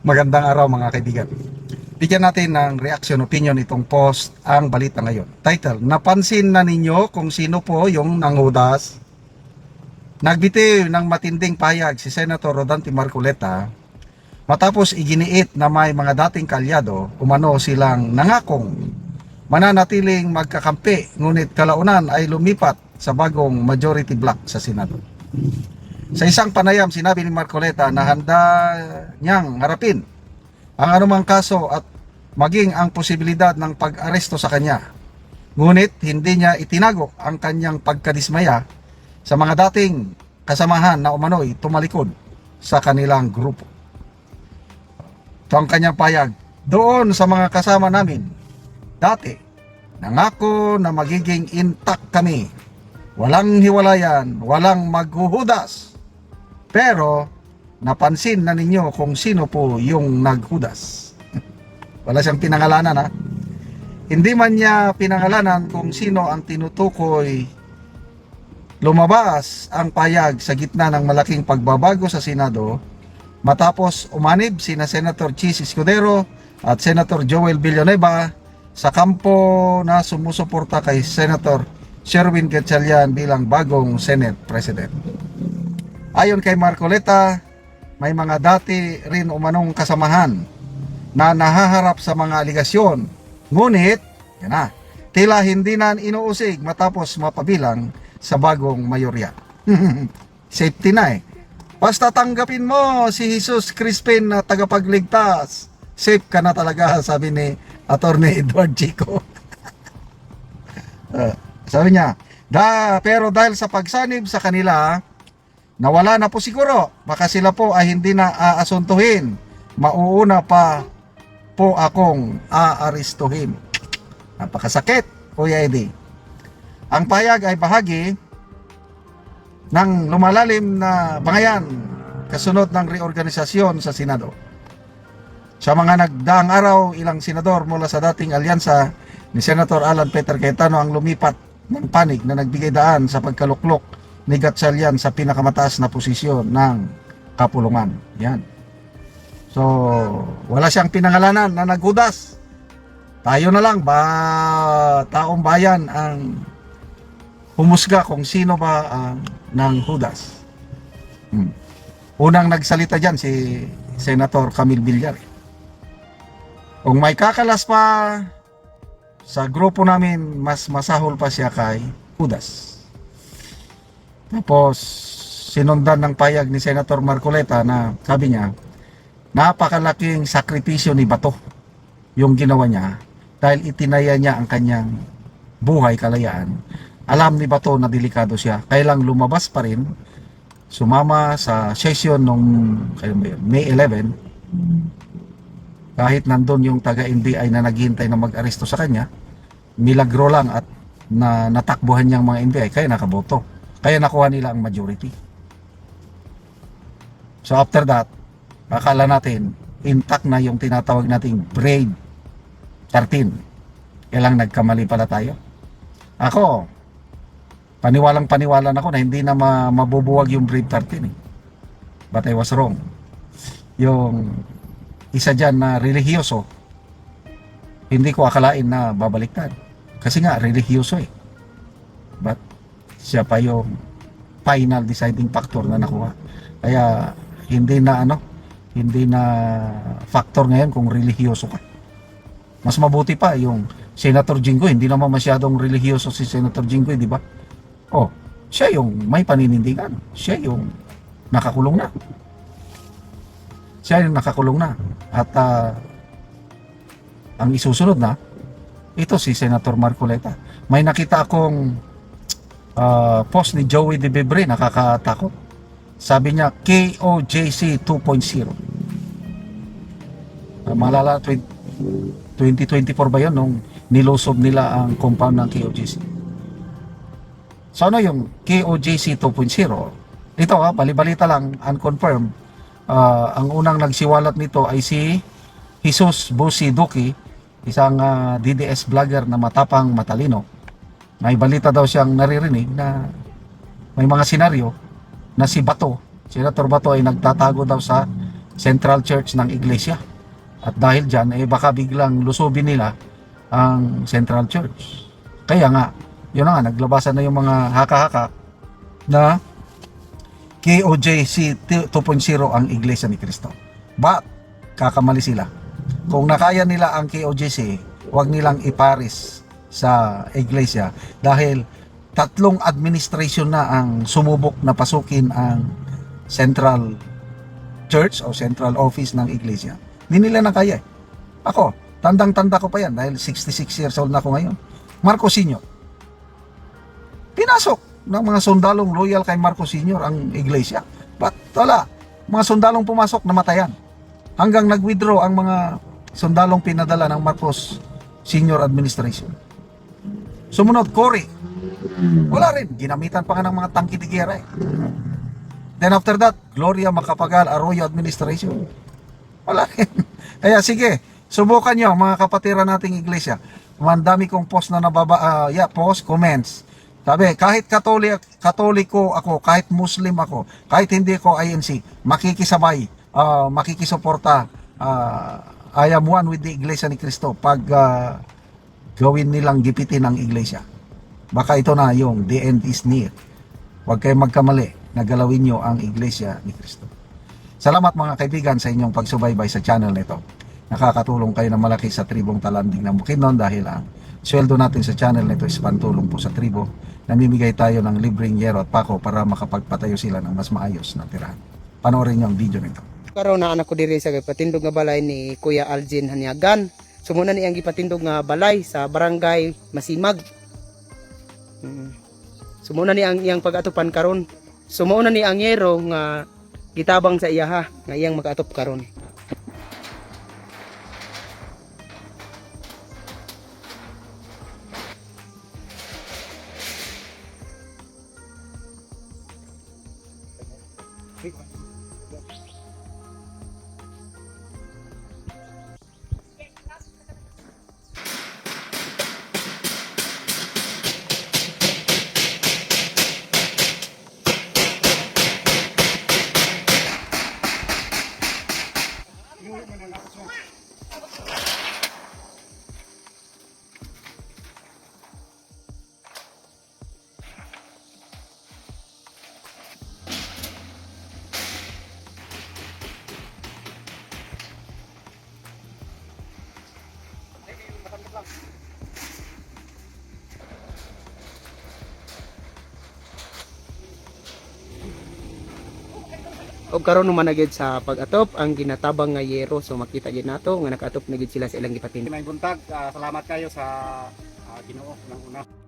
Magandang araw mga kaibigan. Bigyan natin ng reaction opinion itong post ang balita ngayon. Title, napansin na ninyo kung sino po yung nanghudas? Nagbitiw ng matinding payag si Senator Rodante Marcoleta matapos iginiit na may mga dating kalyado umano silang nangakong mananatiling magkakampi ngunit kalaunan ay lumipat sa bagong majority block sa Senado. Sa isang panayam, sinabi ni Marcoleta na handa niyang harapin ang anumang kaso at maging ang posibilidad ng pag-aresto sa kanya. Ngunit hindi niya itinago ang kanyang pagkadismaya sa mga dating kasamahan na umano'y tumalikod sa kanilang grupo. Ito ang kanyang payag. Doon sa mga kasama namin, dati, nangako na magiging intact kami. Walang hiwalayan, walang maghuhudas. Pero, napansin na ninyo kung sino po yung naghudas. Wala siyang pinangalanan ha. Hindi man niya pinangalanan kung sino ang tinutukoy. Lumabas ang payag sa gitna ng malaking pagbabago sa Senado matapos umanib sina Senator Chis Escudero at Senator Joel Villanueva sa kampo na sumusuporta kay Senator Sherwin Gatchalian bilang bagong Senate President. Ayon kay Marcoleta, may mga dati rin umanong kasamahan na nahaharap sa mga aligasyon. Ngunit, yan na, tila hindi na inuusig matapos mapabilang sa bagong mayorya. Safety na eh. Basta tanggapin mo si Jesus Crispin na tagapagligtas. Safe ka na talaga, sabi ni Attorney Edward Chico. Sabi niya, pero dahil sa pagsanib sa kanila, nawala na po siguro. Baka sila po ay hindi na aasuntuhin. Mauuna pa po akong aaristuhin. Napakasakit, Kuya Eddie. Ang payag ay bahagi ng lumalalim na bangayan kasunod ng reorganisasyon sa Senado. Sa mga nagdaang araw, ilang senador mula sa dating alyansa ni Senator Alan Peter Cayetano ang lumipat ng panig na nagbigay daan sa pagkaluklok ni Gatchalian sa pinakamataas na posisyon ng kapulungan. Yan. So, wala siyang pinangalanan na naghudas. Tayo na lang taong bayan ang humusga kung sino ba ang nanghudas. Unang nagsalita diyan si Senator Camille Villar. Kung may kakalas pa sa grupo namin, mas masahol pa siya kay Judas. Tapos, sinundan ng payag ni Senator Marcoleta na sabi niya, napakalaking sakripisyo ni Bato yung ginawa niya dahil itinaya niya ang kanyang buhay, kalayaan. Alam ni Bato na delikado siya, kaya lang lumabas pa rin, sumama sa session nung May 11, kahit nandun yung taga-NBI na naghihintay na mag-aresto sa kanya, milagro lang at natakbuhan niyang mga NBI, kaya nakaboto. Kaya nakuha nila ang majority. So after that, akala natin, intact na yung tinatawag nating Brave 13. Kailang nagkamali pala tayo. Ako, paniwalang-paniwala na ako na hindi na mabubuwag yung Brave 13 eh. But I was wrong. Yung isa dyan na relihiyoso, hindi ko akalain na babaliktad. Kasi nga, relihiyoso eh. But siya pa yung final deciding factor na nakuha. Kaya hindi na factor ngayon kung relihiyoso ka. Mas mabuti pa yung Senator Jinggoy, hindi naman masyadong relihiyoso si Senator Jinggoy, di ba? Oh, siya yung may paninindigan. Siya yung nakakulong na. Siya yung nakakulong na. At ang isusunod na, ito si Senator Marcoleta. May nakita akong post ni Joey De Bebre, nakakatakot. Sabi niya, KOJC 2.0. Malala, 2024 ba yun nung nilusob nila ang compound ng KOJC? So ano yung KOJC 2.0? Ito balibalita lang, unconfirmed. Ang unang nagsiwalat nito ay si Jesus Busi Duki, isang DDS vlogger na matapang, matalino. May balita daw siyang naririnig na may mga senaryo na si Bato, Senator Bato ay nagtatago daw sa Central Church ng Iglesia. At dahil dyan, baka biglang lusubin nila ang Central Church. Kaya nga, yun na nga, naglabasan na yung mga haka-haka na KOJC 2.0 ang Iglesia ni Cristo. But, kakamali sila. Kung nakaya nila ang KOJC, huwag nilang iparis sa Iglesia dahil 3 administration na ang sumubok na pasukin ang Central Church o Central Office ng Iglesia. Hindi nila na kaya. Ako, tandang-tanda ko pa yan dahil 66 years old na ako ngayon. Marcos Sr. Pinasok ng mga sundalong loyal kay Marcos Sr. ang Iglesia. But wala, mga sundalong pumasok, namatayan. Hanggang nag-withdraw ang mga sundalong pinadala ng Marcos Sr. administration. Sumunod, Cory. Wala rin, ginamitan pa nga ng mga tangki de guerra eh. Then after that, Gloria Macapagal Arroyo administration. Wala rin. Kaya sige, subukan nyo mga kapatiran nating iglesia. Mandami kong post na post, comments. Sabi, kahit Katoliko ako, kahit Muslim ako, kahit hindi ko INC, makikisabay, makikisuporta, I am one with the Iglesia ni Cristo pag gawin nilang gipitin ang iglesia. Baka ito na yung the end is near. Huwag kayong magkamali na galawin nyo ang iglesia ni Cristo. Salamat mga kaibigan sa inyong pagsubaybay sa channel nito. Nakakatulong kayo na malaki sa tribong Talanding ng Bukidnon dahil ang sweldo natin sa channel nito is pantulong po sa tribo. Namimigay tayo ng libreng yero at pako para makapagpatayo sila ng mas maayos na tirahan. Panoorin nyo ang video nito. Karon na anak ko diri sa gipatindog nga balay ni Kuya Algin Haniagan. Sumuna ni ang gipatindog nga balay sa barangay Masimag. Sumuna ni ang iyang pag-atupan karon. Sumuna ni ang yero nga gitabang sa iyaha nga iyang mag-atop karon. O karon naman na gid sa pag-atop ang ginatabang nga yero, so makita gid nato nga nakaatop na gid sila sa ilang gipatindog. May buntag, salamat kayo sa Ginoo ng una.